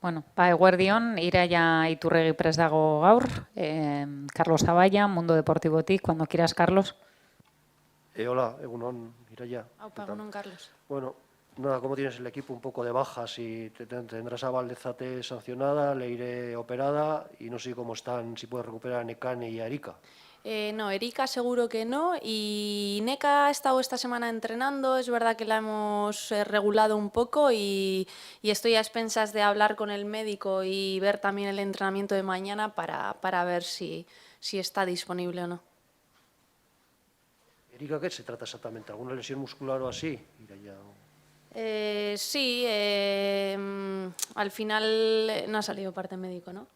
Bueno, eguerdion, Iraia Iturregi prest dago gaur. Carlos Zaballa, Mundo Deportivotik, cuando quieras, Carlos. Hola, Egunon, Iraia. Aupa, Egunon, Carlos. Bueno, nada, ¿cómo tienes el equipo? Un poco de bajas y tendrás a Valdezate sancionada, Leire operada y no sé cómo están, si puedes recuperar a Nekane y a Erika. No, Erika seguro que no, y Neka ha estado esta semana entrenando, es verdad que la hemos regulado un poco y estoy a expensas de hablar con el médico y ver también el entrenamiento de mañana para ver si está disponible o no. ¿Erika qué se trata exactamente? ¿Alguna lesión muscular o así? Iraia. Sí, al final no ha salido parte médico, ¿no?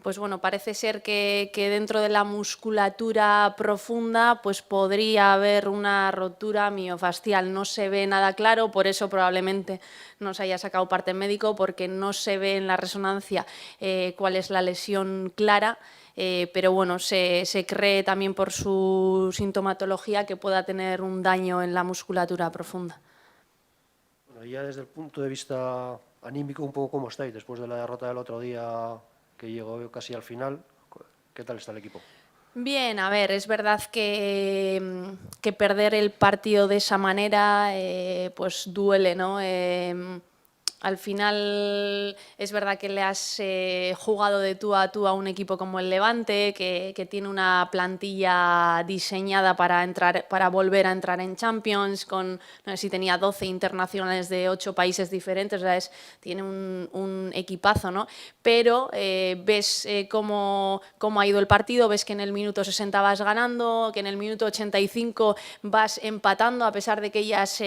Pues bueno, parece ser que dentro de la musculatura profunda pues podría haber una rotura miofascial. No se ve nada claro, por eso probablemente no se haya sacado parte médico, porque no se ve en la resonancia cuál es la lesión clara, pero bueno, se cree también por su sintomatología que pueda tener un daño en la musculatura profunda. Bueno, ya desde el punto de vista anímico, un poco cómo estáis después de la derrota del otro día que llegó casi al final. ¿Qué tal está el equipo? Bien, a ver, es verdad que perder el partido de esa manera pues duele, ¿no? Al final es verdad que le has jugado de tú a un equipo como el Levante, que tiene una plantilla diseñada para volver a entrar en Champions, con, no sé si tenía 12 internacionales de 8 países diferentes, o sea, tiene un equipazo, ¿no? Pero ves cómo ha ido el partido, ves que en el minuto 60 vas ganando, que en el minuto 85 vas empatando, a pesar de que ellas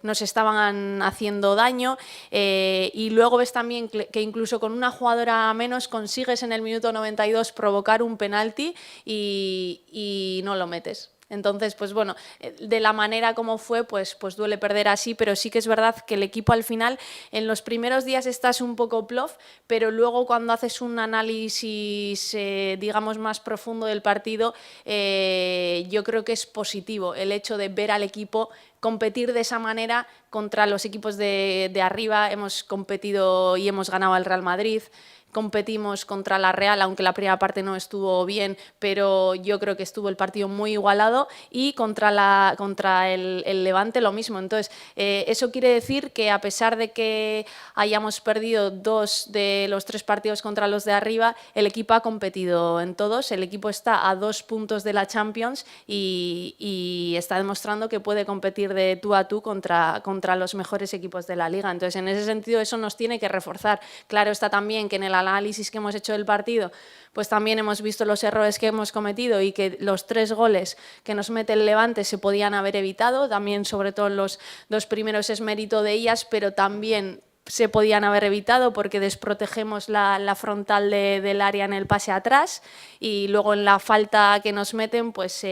nos estaban haciendo daño. Y luego ves también que incluso con una jugadora menos consigues en el minuto 92 provocar un penalti y no lo metes. Entonces, pues bueno, de la manera como fue, pues duele perder así, pero sí que es verdad que el equipo al final, en los primeros días estás un poco plof, pero luego cuando haces un análisis, digamos, más profundo del partido, yo creo que es positivo el hecho de ver al equipo competir de esa manera contra los equipos de arriba. Hemos competido y hemos ganado al Real Madrid. Competimos contra la Real, aunque la primera parte no estuvo bien, pero yo creo que estuvo el partido muy igualado, y contra el Levante lo mismo. Entonces, eso quiere decir que a pesar de que hayamos perdido 2 de los 3 partidos contra los de arriba, el equipo ha competido en todos, el equipo está a 2 puntos de la Champions y está demostrando que puede competir de tú a tú contra los mejores equipos de la Liga. Entonces, en ese sentido, eso nos tiene que reforzar. Claro está también que en el análisis que hemos hecho del partido, pues también hemos visto los errores que hemos cometido y que los 3 goles que nos mete el Levante se podían haber evitado. También, sobre todo, los 2 primeros es mérito de ellas, pero también se podían haber evitado porque desprotegemos la frontal del área en el pase atrás, y luego en la falta que nos meten, pues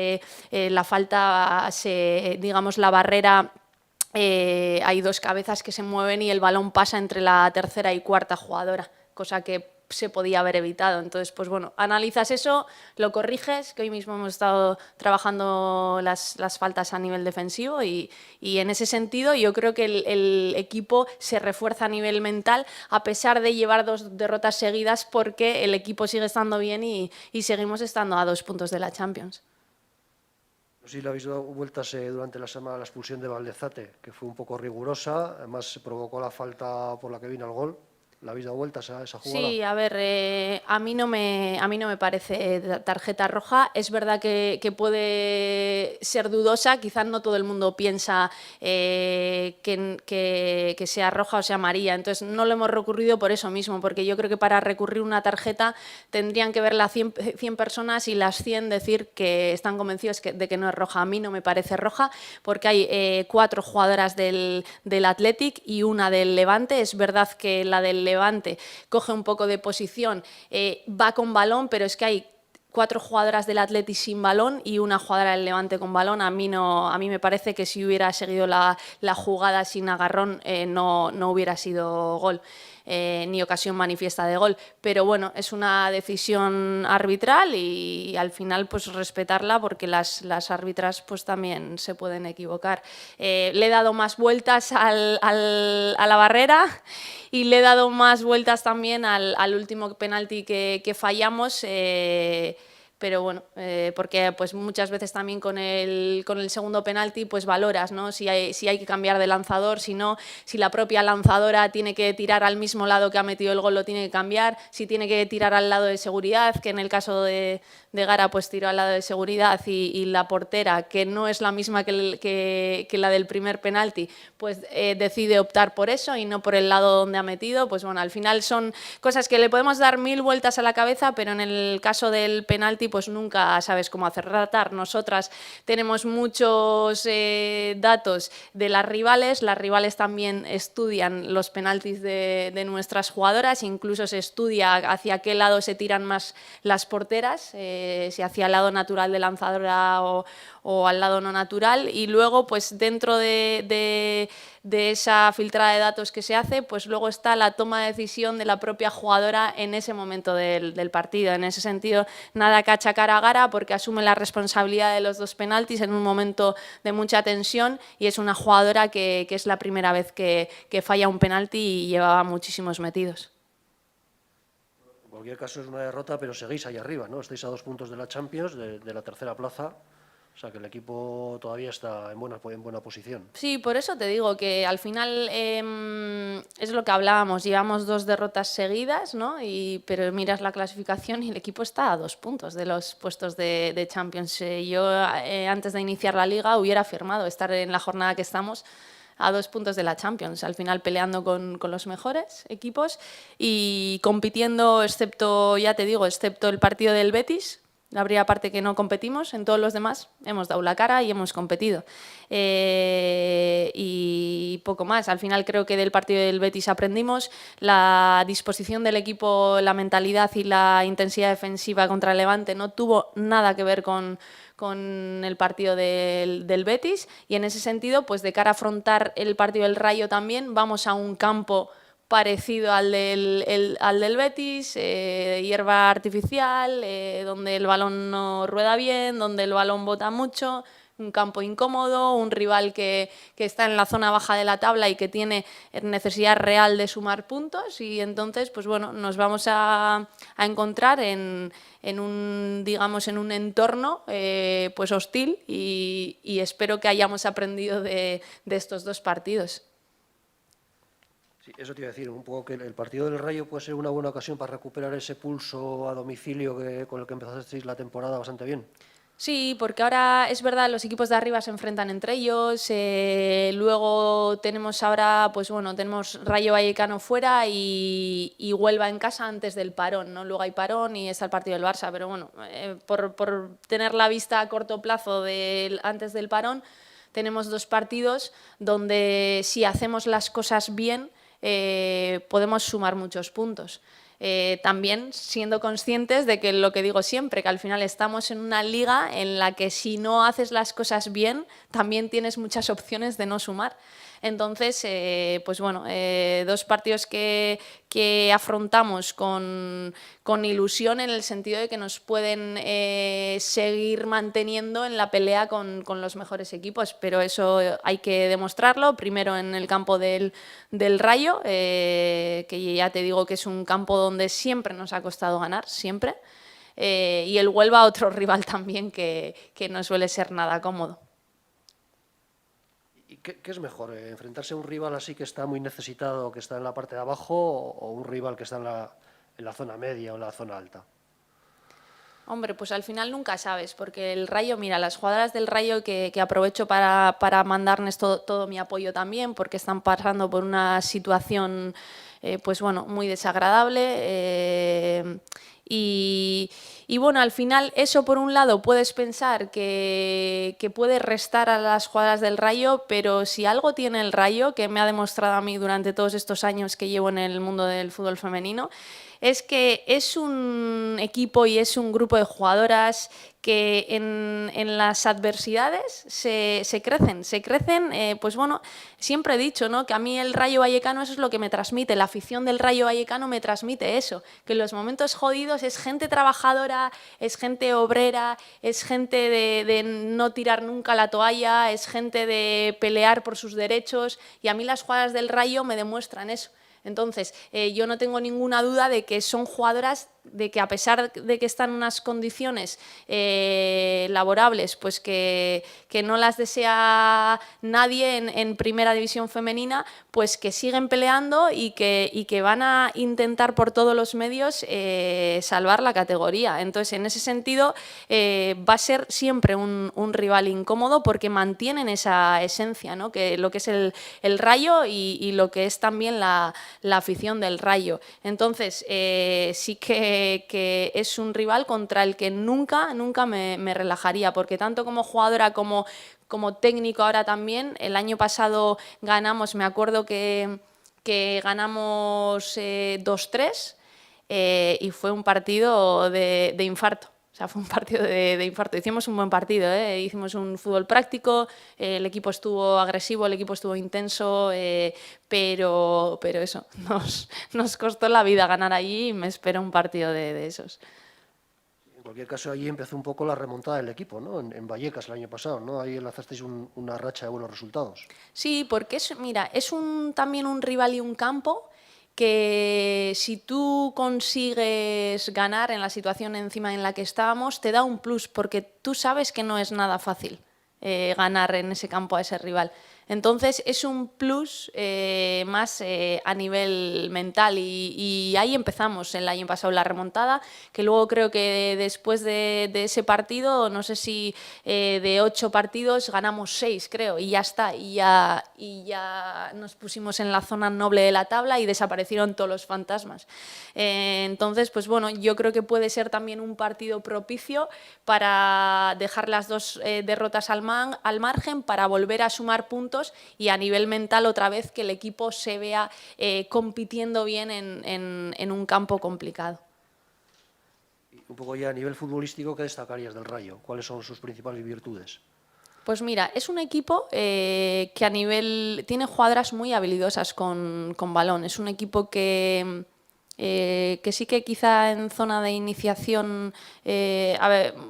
la falta, digamos, la barrera, hay 2 cabezas que se mueven y el balón pasa entre la tercera y cuarta jugadora, cosa que se podía haber evitado. Entonces, pues bueno, analizas eso, lo corriges, que hoy mismo hemos estado trabajando las faltas a nivel defensivo, y en ese sentido yo creo que el equipo se refuerza a nivel mental, a pesar de llevar 2 derrotas seguidas, porque el equipo sigue estando bien y seguimos estando a 2 puntos de la Champions. No sé si le habéis dado vueltas durante la semana a la expulsión de Valdezate, que fue un poco rigurosa, además se provocó la falta por la que vino el gol. ¿Le habéis dado vueltas a esa jugada? Sí, a ver, a mí no me parece tarjeta roja. Es verdad que puede ser dudosa, quizás no todo el mundo piensa que sea roja o sea amarilla, entonces no lo hemos recurrido por eso mismo, porque yo creo que para recurrir una tarjeta tendrían que verla 100 personas y las 100 decir que están convencidos de que no es roja. A mí no me parece roja, porque hay 4 jugadoras del Athletic y una del Levante. Es verdad que la del Levante coge un poco de posición, va con balón, pero es que hay 4 jugadoras del Athletic sin balón y una jugadora del Levante con balón. A mí me parece que si hubiera seguido la jugada sin agarrón no hubiera sido gol. Ni ocasión manifiesta de gol, pero bueno, es una decisión arbitral y al final pues respetarla, porque las árbitras pues también se pueden equivocar. Le he dado más vueltas a la barrera y le he dado más vueltas también al último penalti que fallamos. Pero bueno, porque pues muchas veces también con el segundo penalti pues valoras, ¿no? Si hay que cambiar de lanzador, si no, si la propia lanzadora tiene que tirar al mismo lado que ha metido el gol, lo tiene que cambiar, si tiene que tirar al lado de seguridad, que en el caso de Gara pues tiró al lado de seguridad y la portera, que no es la misma que la del primer penalti, pues decide optar por eso y no por el lado donde ha metido. Pues bueno, al final son cosas que le podemos dar 1000 vueltas a la cabeza, pero en el caso del penalti pues nunca sabes cómo hacer tratar. Nosotras tenemos muchos datos de las rivales también estudian los penaltis de nuestras jugadoras, incluso se estudia hacia qué lado se tiran más las porteras, si hacia el lado natural de lanzadora o al lado no natural, y luego pues dentro de esa filtrada de datos que se hace, pues luego está la toma de decisión de la propia jugadora en ese momento del partido. En ese sentido, nada que achacar a Gara porque asume la responsabilidad de los 2 penaltis en un momento de mucha tensión y es una jugadora que es la primera vez que falla un penalti y llevaba muchísimos metidos. En cualquier caso es una derrota, pero seguís ahí arriba, ¿no? Estáis a 2 puntos de la Champions, de la tercera plaza. O sea, que el equipo todavía está en buena posición. Sí, por eso te digo que al final es lo que hablábamos, llevamos 2 derrotas seguidas, ¿no? Pero miras la clasificación y el equipo está a 2 puntos de los puestos de Champions. Yo antes de iniciar la Liga hubiera firmado estar en la jornada que estamos a 2 puntos de la Champions, al final peleando con los mejores equipos y compitiendo, excepto, ya te digo, excepto el partido del Betis. La primera parte que no competimos, en todos los demás hemos dado la cara y hemos competido. Y poco más. Al final creo que del partido del Betis aprendimos la disposición del equipo, la mentalidad y la intensidad defensiva contra el Levante no tuvo nada que ver con el partido del Betis y en ese sentido, pues de cara a afrontar el partido del Rayo también, vamos a un campo parecido al del Betis, hierba artificial, donde el balón no rueda bien, donde el balón bota mucho, un campo incómodo, un rival que está en la zona baja de la tabla y que tiene necesidad real de sumar puntos y entonces pues bueno, nos vamos a encontrar en un entorno pues hostil y espero que hayamos aprendido de estos 2 partidos. Sí, eso te iba a decir, un poco que el partido del Rayo puede ser una buena ocasión para recuperar ese pulso a domicilio con el que empezasteis la temporada bastante bien. Sí, porque ahora es verdad, los equipos de arriba se enfrentan entre ellos, luego tenemos ahora, pues bueno, tenemos Rayo Vallecano fuera y Huelva en casa antes del parón, ¿no? Luego hay parón y está el partido del Barça, pero bueno, por tener la vista a corto plazo antes del parón, tenemos 2 partidos donde si hacemos las cosas bien, podemos sumar muchos puntos. También siendo conscientes de que lo que digo siempre, que al final estamos en una liga en la que si no haces las cosas bien, también tienes muchas opciones de no sumar. Entonces, pues bueno, 2 partidos que afrontamos con ilusión en el sentido de que nos pueden seguir manteniendo en la pelea con los mejores equipos, pero eso hay que demostrarlo, primero en el campo del Rayo, que ya te digo que es un campo donde siempre nos ha costado ganar, siempre, y el Huelva, otro rival también que no suele ser nada cómodo. ¿Y qué es mejor, enfrentarse a un rival así que está muy necesitado, que está en la parte de abajo, o un rival que está en la zona media o en la zona alta? Hombre, pues al final nunca sabes, porque el Rayo, mira, las jugadoras del Rayo que aprovecho para mandarles todo mi apoyo también, porque están pasando por una situación, pues bueno, muy desagradable. Y bueno, al final eso por un lado puedes pensar que puede restar a las jugadoras del Rayo, pero si algo tiene el Rayo, que me ha demostrado a mí durante todos estos años que llevo en el mundo del fútbol femenino, es que es un equipo y es un grupo de jugadoras que en las adversidades se crecen, pues bueno, siempre he dicho, ¿no?, que a mí el Rayo Vallecano eso es lo que me transmite, la afición del Rayo Vallecano me transmite eso, que en los momentos jodidos es gente trabajadora, es gente obrera, es gente de no tirar nunca la toalla, es gente de pelear por sus derechos y a mí las jugadoras del Rayo me demuestran eso. Entonces, yo no tengo ninguna duda de que son jugadoras de que a pesar de que están en unas condiciones laborables, pues que no las desea nadie en primera división femenina, pues que siguen peleando y que van a intentar por todos los medios salvar la categoría. Entonces, en ese sentido, va a ser siempre un rival incómodo porque mantienen esa esencia, ¿no? Que lo que es el Rayo y lo que es también la afición del Rayo. Entonces, sí que es un rival contra el que nunca me relajaría, porque tanto como jugadora como técnico ahora también, el año pasado ganamos, me acuerdo que ganamos 2-3 y fue un partido de infarto. O sea, fue un partido de infarto. Hicimos un buen partido, hicimos un fútbol práctico, el equipo estuvo agresivo, el equipo estuvo intenso, pero eso, nos costó la vida ganar allí y me espera un partido de esos. En cualquier caso, allí empezó un poco la remontada del equipo, ¿no? En Vallecas el año pasado, ¿no? Ahí lanzasteis una racha de buenos resultados. Sí, porque mira, es también un rival y un campo que si tú consigues ganar en la situación encima en la que estábamos, te da un plus, porque tú sabes que no es nada fácil ganar en ese campo a ese rival. Entonces es un plus más a nivel mental y ahí empezamos el año pasado la remontada, que luego creo que después de ese partido, no sé si de 8 partidos ganamos 6, creo, y ya está, y ya nos pusimos en la zona noble de la tabla y desaparecieron todos los fantasmas. Entonces, pues bueno, yo creo que puede ser también un partido propicio para dejar las 2 derrotas al margen, para volver a sumar puntos y a nivel mental otra vez que el equipo se vea compitiendo bien en un campo complicado. Y un poco ya a nivel futbolístico, ¿qué destacarías del Rayo? ¿Cuáles son sus principales virtudes? Pues mira, es un equipo que a nivel tiene jugadoras muy habilidosas con balón. Es un equipo que sí que quizá en zona de iniciación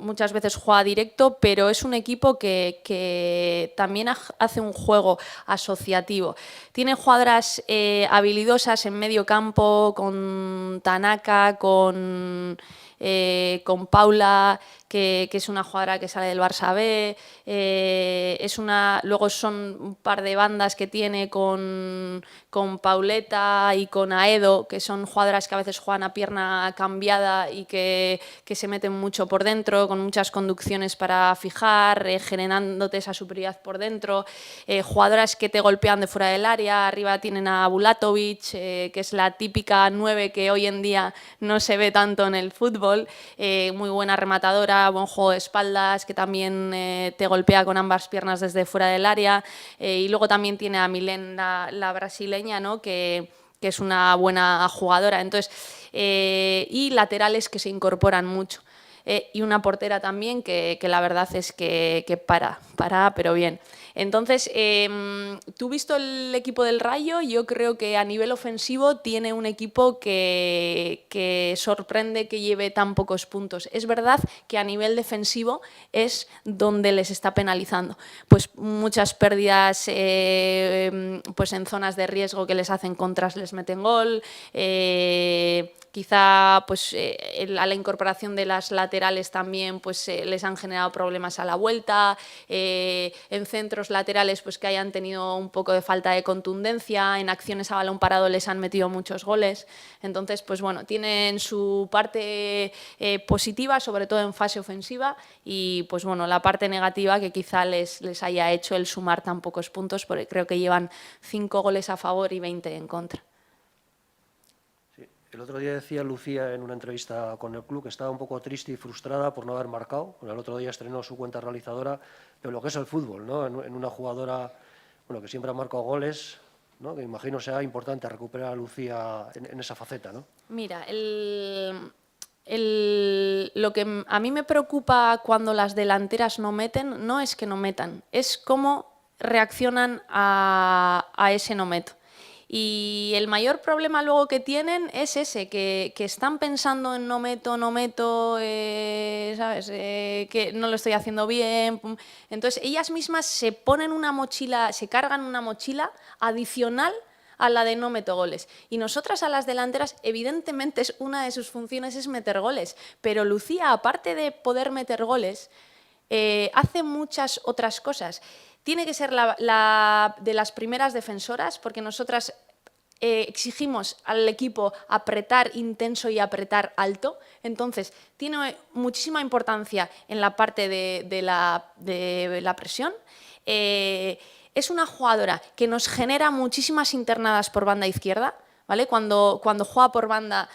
muchas veces juega directo, pero es un equipo que también hace un juego asociativo. Tiene jugadoras habilidosas en medio campo, con Tanaka, con Paula, que es una jugadora que sale del Barça B, luego son un par de bandas que tiene con Pauleta y con Aedo, que son jugadoras que a veces juegan a pierna cambiada y que se meten mucho por dentro, con muchas conducciones para fijar, generándote esa superioridad por dentro, jugadoras que te golpean de fuera del área. Arriba tienen a Bulatovic, que es la típica 9 que hoy en día no se ve tanto en el fútbol, muy buena rematadora, buen juego de espaldas, que también te golpea con ambas piernas desde fuera del área, y luego también tiene a Milén, la brasileña, ¿no? que es una buena jugadora. Entonces, y laterales que se incorporan mucho. Y una portera también que la verdad es que para, pero bien. Entonces, tú visto el equipo del Rayo, yo creo que a nivel ofensivo tiene un equipo que sorprende que lleve tan pocos puntos. Es verdad que a nivel defensivo es donde les está penalizando. Pues muchas pérdidas pues en zonas de riesgo que les hacen contras, les meten gol. Quizá pues, a la incorporación de las laterales también pues, les han generado problemas a la vuelta. En centros laterales pues, que hayan tenido un poco de falta de contundencia. En acciones a balón parado les han metido muchos goles. Entonces, pues bueno, tienen su parte positiva, sobre todo en fase ofensiva, y pues bueno, la parte negativa que quizá les haya hecho el sumar tan pocos puntos, porque creo que llevan 5 goles a favor y 20 en contra. El otro día decía Lucía en una entrevista con el club que estaba un poco triste y frustrada por no haber marcado. Bueno, el otro día estrenó su cuenta realizadora, pero lo que es el fútbol, ¿no? En una jugadora que siempre ha marcado goles, ¿no? Que imagino sea importante recuperar a Lucía en esa faceta, ¿no? Mira, lo que a mí me preocupa cuando las delanteras no meten, no es que no metan, es cómo reaccionan a ese no meto. Y el mayor problema luego que tienen es ese, que están pensando en no meto, ¿sabes? Que no lo estoy haciendo bien. Entonces ellas mismas se ponen una mochila, se cargan una mochila adicional a la de no meto goles. Y nosotras a las delanteras, evidentemente, una de sus funciones es meter goles, pero Lucía, aparte de poder meter goles, hace muchas otras cosas. Tiene que ser de las primeras defensoras, porque nosotras exigimos al equipo apretar intenso y apretar alto. Entonces, tiene muchísima importancia en la parte de la presión. Es una jugadora que nos genera muchísimas internadas por banda izquierda, ¿vale? Cuando juega por banda,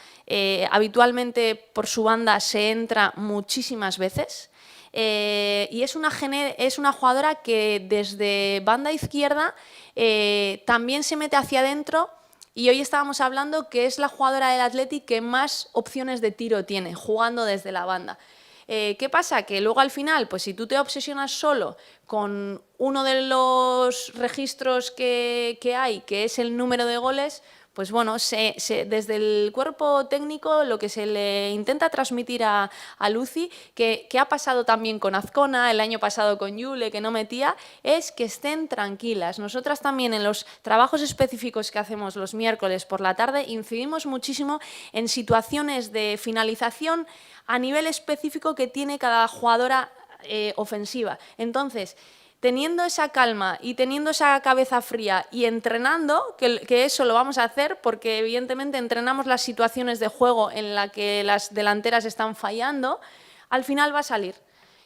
habitualmente por su banda se entra muchísimas veces. Y es una jugadora que desde banda izquierda también se mete hacia adentro. Y hoy estábamos hablando que es la jugadora del Athletic que más opciones de tiro tiene, jugando desde la banda. ¿Qué pasa? Que luego al final, pues si tú te obsesionas solo con uno de los registros que hay, que es el número de goles, pues bueno, desde el cuerpo técnico lo que se le intenta transmitir a Lucy, que ha pasado también con Azcona, el año pasado con Yule, que no metía, es que estén tranquilas. Nosotras también en los trabajos específicos que hacemos los miércoles por la tarde incidimos muchísimo en situaciones de finalización a nivel específico que tiene cada jugadora ofensiva. Entonces, teniendo esa calma y teniendo esa cabeza fría y entrenando, que eso lo vamos a hacer porque evidentemente entrenamos las situaciones de juego en las que las delanteras están fallando, al final va a salir.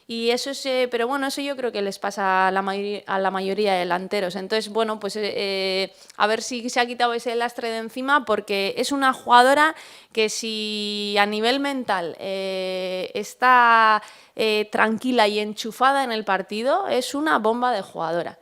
Y eso es, pero bueno, eso yo creo que les pasa a la mayoría de delanteros. Entonces, bueno, pues a ver si se ha quitado ese lastre de encima, porque es una jugadora que si a nivel mental está tranquila y enchufada en el partido, es una bomba de jugadora.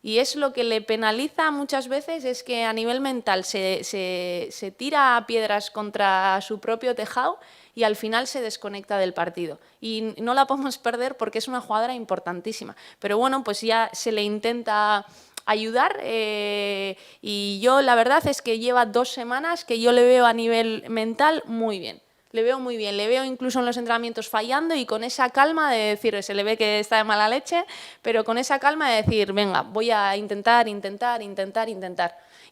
Y es lo que le penaliza muchas veces, es que a nivel mental se tira piedras contra su propio tejado y al final se desconecta del partido. Y no la podemos perder porque es una jugadora importantísima. Pero bueno, pues ya se le intenta ayudar y yo la verdad es que lleva 2 semanas que yo le veo a nivel mental muy bien. Le veo muy bien, le veo incluso en los entrenamientos fallando y con esa calma de decir, se le ve que está de mala leche, pero con esa calma de decir, venga, voy a intentar.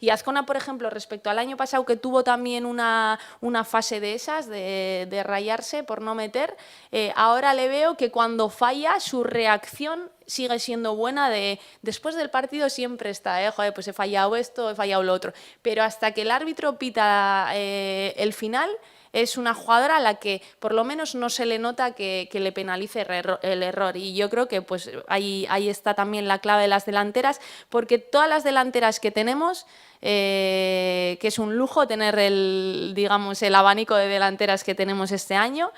Y Azcona, por ejemplo, respecto al año pasado, que tuvo también una fase de esas, de rayarse por no meter, ahora le veo que cuando falla, su reacción sigue siendo buena. Después del partido siempre está, joder, pues he fallado esto, he fallado lo otro. Pero hasta que el árbitro pita el final, es una jugadora a la que por lo menos no se le nota que le penalice el error. Y yo creo que pues ahí está también la clave de las delanteras, porque todas las delanteras que tenemos, que es un lujo tener el abanico de delanteras que tenemos este año,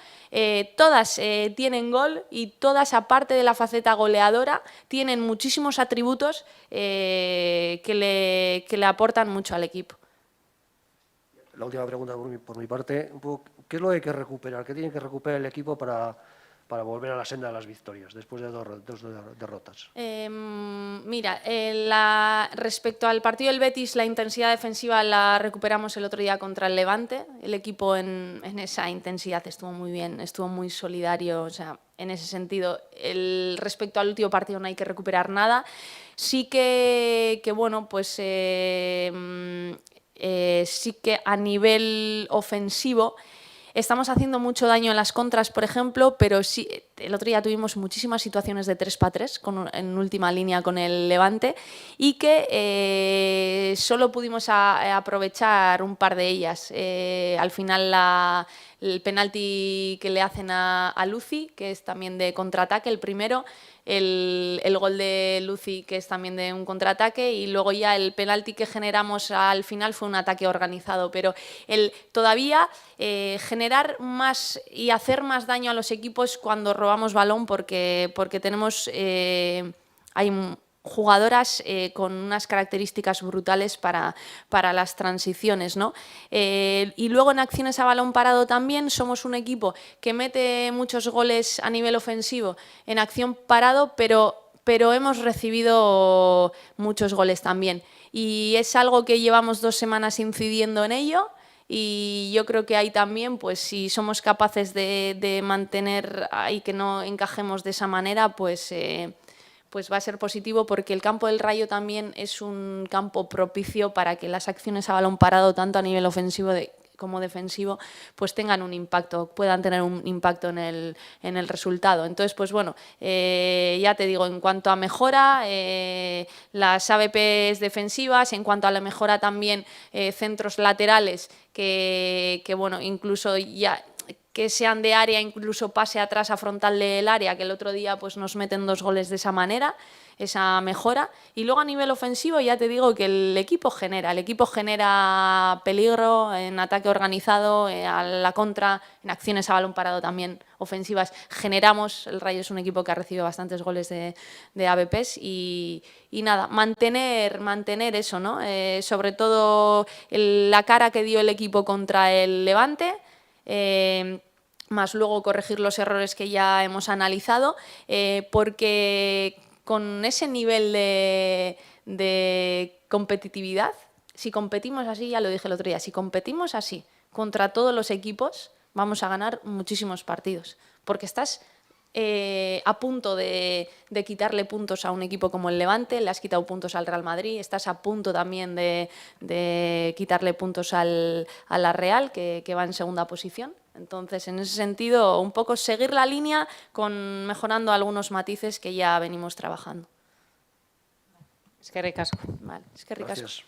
todas tienen gol y todas, aparte de la faceta goleadora, tienen muchísimos atributos que le aportan mucho al equipo. La última pregunta por mi parte, un poco, ¿qué es lo que hay que recuperar? ¿Qué tiene que recuperar el equipo para volver a la senda de las victorias después de dos derrotas? Mira, respecto al partido del Betis, la intensidad defensiva la recuperamos el otro día contra el Levante. El equipo en esa intensidad estuvo muy bien, estuvo muy solidario. O sea, en ese sentido, respecto al último partido no hay que recuperar nada. Sí que bueno, pues sí que a nivel ofensivo estamos haciendo mucho daño en las contras, por ejemplo, pero sí, el otro día tuvimos muchísimas situaciones de 3-3 en última línea con el Levante y que solo pudimos aprovechar un par de ellas. Al final el penalti que le hacen a Lucy, que es también de contraataque, el primero, el gol de Lucy, que es también de un contraataque, y luego ya el penalti que generamos al final fue un ataque organizado. Pero todavía generar más y hacer más daño a los equipos cuando robamos balón, porque tenemos hay jugadoras con unas características brutales para las transiciones, ¿no? Y luego en acciones a balón parado también somos un equipo que mete muchos goles a nivel ofensivo en acción parado, pero hemos recibido muchos goles también. Y es algo que llevamos 2 semanas incidiendo en ello. Y yo creo que ahí también, pues si somos capaces de mantener ahí que no encajemos de esa manera, pues pues va a ser positivo porque el campo del Rayo también es un campo propicio para que las acciones a balón parado, tanto a nivel ofensivo como defensivo, pues tengan un impacto, puedan tener un impacto en el resultado. Entonces, pues bueno, ya te digo, en cuanto a mejora, las AVPs defensivas, en cuanto a la mejora también centros laterales, que bueno, incluso ya que sean de área, incluso pase atrás a frontal del área, que el otro día pues nos meten 2 goles de esa manera, esa mejora. Y luego a nivel ofensivo ya te digo que el equipo genera peligro en ataque organizado, a la contra, en acciones a balón parado también ofensivas. Generamos, el Rayo es un equipo que ha recibido bastantes goles de AVPs y nada, mantener eso, ¿no? Sobre todo la cara que dio el equipo contra el Levante, más luego corregir los errores que ya hemos analizado, porque con ese nivel de competitividad, si competimos así, ya lo dije el otro día, si competimos así contra todos los equipos, vamos a ganar muchísimos partidos, porque estás a punto de quitarle puntos a un equipo como el Levante, le has quitado puntos al Real Madrid, estás a punto también de quitarle puntos a la Real, que va en segunda posición. Entonces, en ese sentido, un poco seguir la línea con mejorando algunos matices que ya venimos trabajando. Eskerrik asko. Vale, eskerrik asko. Gracias.